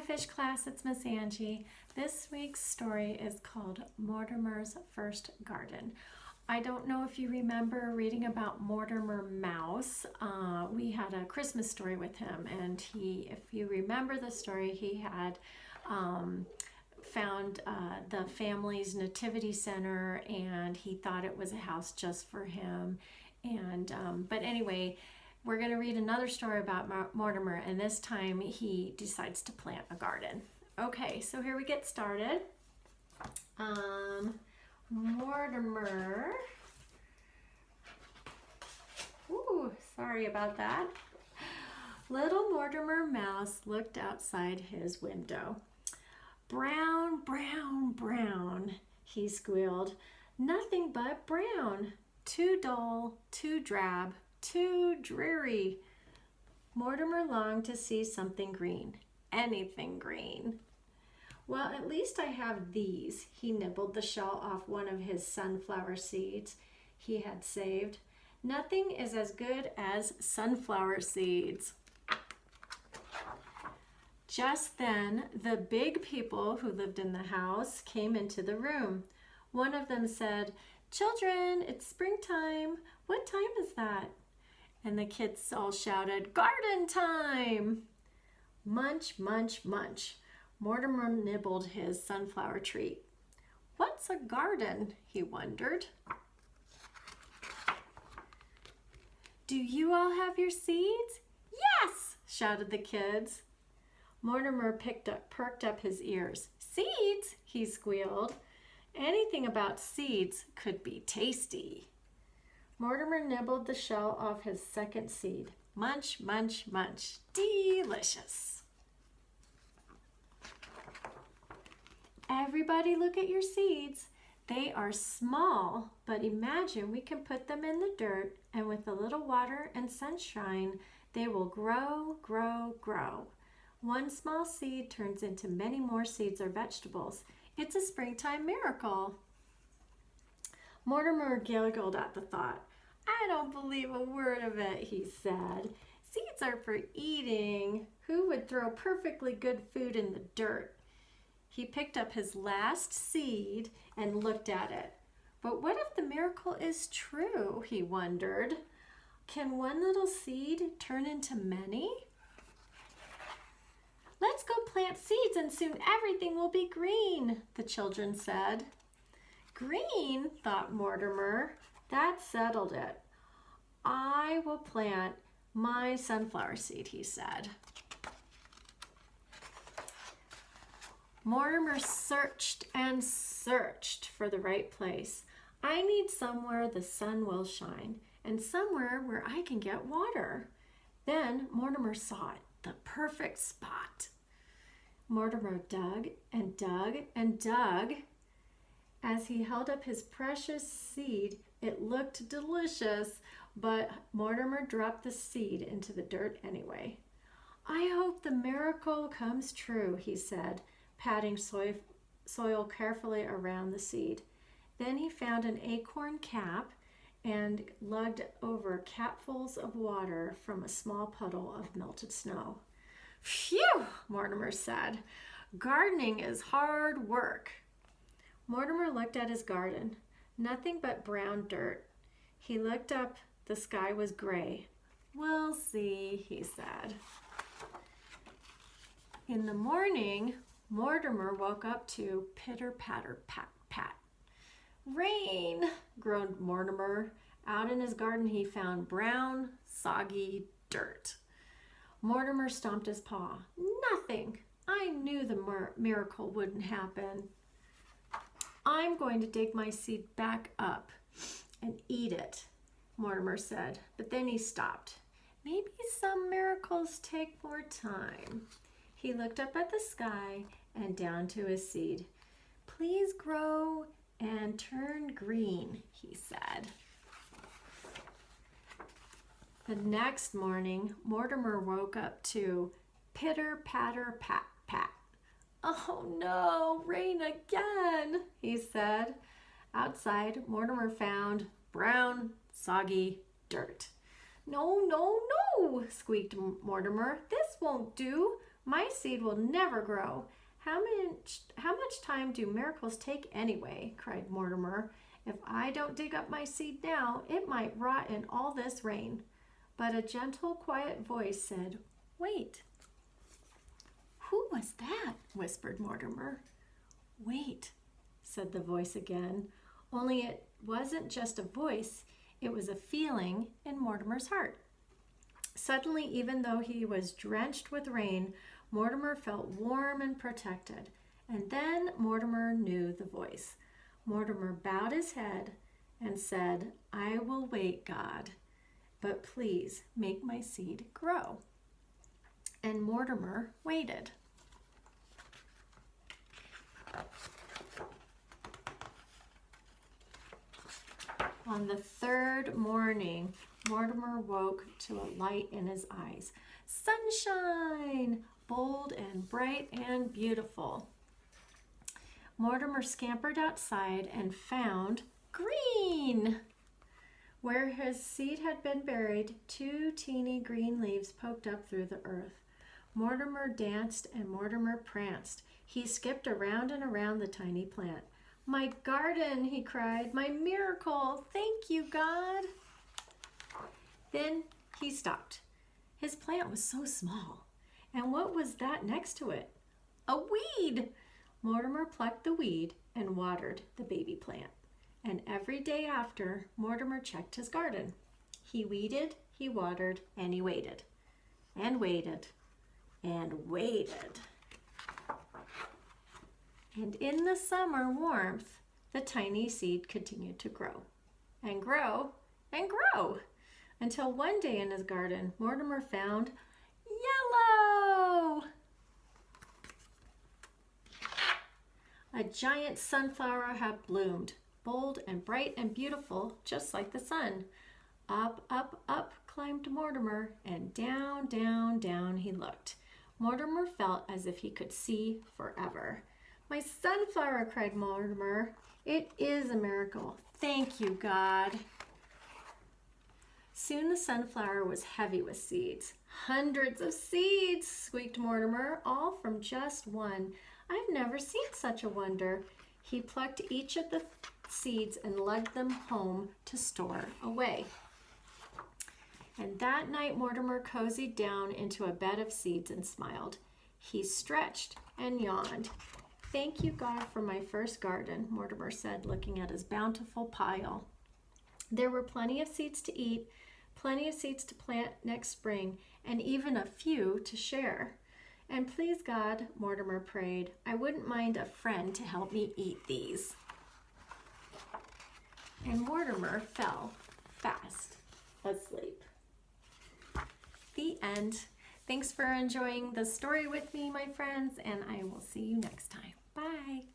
Fish class, it's Miss Angie. This week's story is called Mortimer's First Garden. I don't know if you remember reading about Mortimer Mouse. We had a Christmas story with him, and if you remember the story, he had found the family's nativity center, and he thought it was a house just for him. But anyway, we're going to read another story about Mortimer, and this time he decides to plant a garden. Okay, so here we get started. Mortimer. Ooh, sorry about that. Little Mortimer Mouse looked outside his window. Brown, brown, brown, he squealed. Nothing but brown. Too dull, too drab, too dreary. Mortimer longed to see something green, anything green. Well, at least I have these. He nibbled the shell off one of his sunflower seeds he had saved. Nothing is as good as sunflower seeds. Just then, the big people who lived in the house came into the room. One of them said, "Children, it's springtime. What time is that?" And the kids all shouted, "Garden time!" Munch, munch, munch. Mortimer nibbled his sunflower treat. What's a garden? He wondered. Do you all have your seeds? Yes, shouted the kids. Mortimer perked up his ears. Seeds, he squealed. Anything about seeds could be tasty. Mortimer nibbled the shell off his second seed. Munch, munch, munch. Delicious. Everybody look at your seeds. They are small, but imagine we can put them in the dirt, and with a little water and sunshine, they will grow, grow, grow. One small seed turns into many more seeds or vegetables. It's a springtime miracle. Mortimer giggled at the thought. I don't believe a word of it, he said. Seeds are for eating. Who would throw perfectly good food in the dirt? He picked up his last seed and looked at it. But what if the miracle is true, he wondered. Can one little seed turn into many? Let's go plant seeds and soon everything will be green, the children said. Green, thought Mortimer. That settled it. I will plant my sunflower seed, he said. Mortimer searched and searched for the right place. I need somewhere the sun will shine and somewhere where I can get water. Then Mortimer saw it, the perfect spot. Mortimer dug and dug and dug. As he held up his precious seed, it looked delicious, but Mortimer dropped the seed into the dirt anyway. I hope the miracle comes true, he said, patting soil carefully around the seed. Then he found an acorn cap and lugged over capfuls of water from a small puddle of melted snow. Phew, Mortimer said. Gardening is hard work. Mortimer looked at his garden. Nothing but brown dirt. He looked up. The sky was gray. We'll see, he said. In the morning, Mortimer woke up to pitter-patter, pat-pat. Rain, groaned Mortimer. Out in his garden he found brown, soggy dirt. Mortimer stomped his paw. Nothing. I knew the miracle wouldn't happen. I'm going to dig my seed back up and eat it, Mortimer said, but then he stopped. Maybe some miracles take more time. He looked up at the sky and down to his seed. Please grow and turn green, he said. The next morning, Mortimer woke up to pitter, patter, pat, pat. Oh no, rain again, he said. Outside, Mortimer found brown, soggy dirt. No, no, no, squeaked Mortimer. This won't do. My seed will never grow. How much time do miracles take anyway? Cried Mortimer. If I don't dig up my seed now, it might rot in all this rain. But a gentle, quiet voice said, "Wait." "Who was that?" whispered Mortimer. "Wait," said the voice again, only it wasn't just a voice, it was a feeling in Mortimer's heart. Suddenly, even though he was drenched with rain, Mortimer felt warm and protected. And then Mortimer knew the voice. Mortimer bowed his head and said, "I will wait, God, but please make my seed grow." And Mortimer waited. On the third morning, Mortimer woke to a light in his eyes. Sunshine! Bold and bright and beautiful. Mortimer scampered outside and found green. Where his seed had been buried, 2 teeny green leaves poked up through the earth. Mortimer danced and Mortimer pranced. He skipped around and around the tiny plant. "My garden," he cried, "my miracle, thank you, God." Then he stopped. His plant was so small. And what was that next to it? A weed! Mortimer plucked the weed and watered the baby plant. And every day after, Mortimer checked his garden. He weeded, he watered, and he waited. And waited. And waited. And in the summer warmth, the tiny seed continued to grow. And grow. And grow. Until one day in his garden, Mortimer found yellow! A giant sunflower had bloomed, bold and bright and beautiful, just like the sun. Up, up, up climbed Mortimer, and down, down, down he looked. Mortimer felt as if he could see forever. "My sunflower," cried Mortimer. "It is a miracle. Thank you, God." Soon the sunflower was heavy with seeds. "Hundreds of seeds," squeaked Mortimer, "all from just one. I've never seen such a wonder." He plucked each of the seeds and lugged them home to store away. And that night Mortimer cozied down into a bed of seeds and smiled. He stretched and yawned. "Thank you, God, for my first garden," Mortimer said, looking at his bountiful pile. There were plenty of seeds to eat, plenty of seeds to plant next spring, and even a few to share. "And please, God," Mortimer prayed, "I wouldn't mind a friend to help me eat these." And Mortimer fell fast asleep. The end. Thanks for enjoying the story with me, my friends, and I will see you next time. Bye.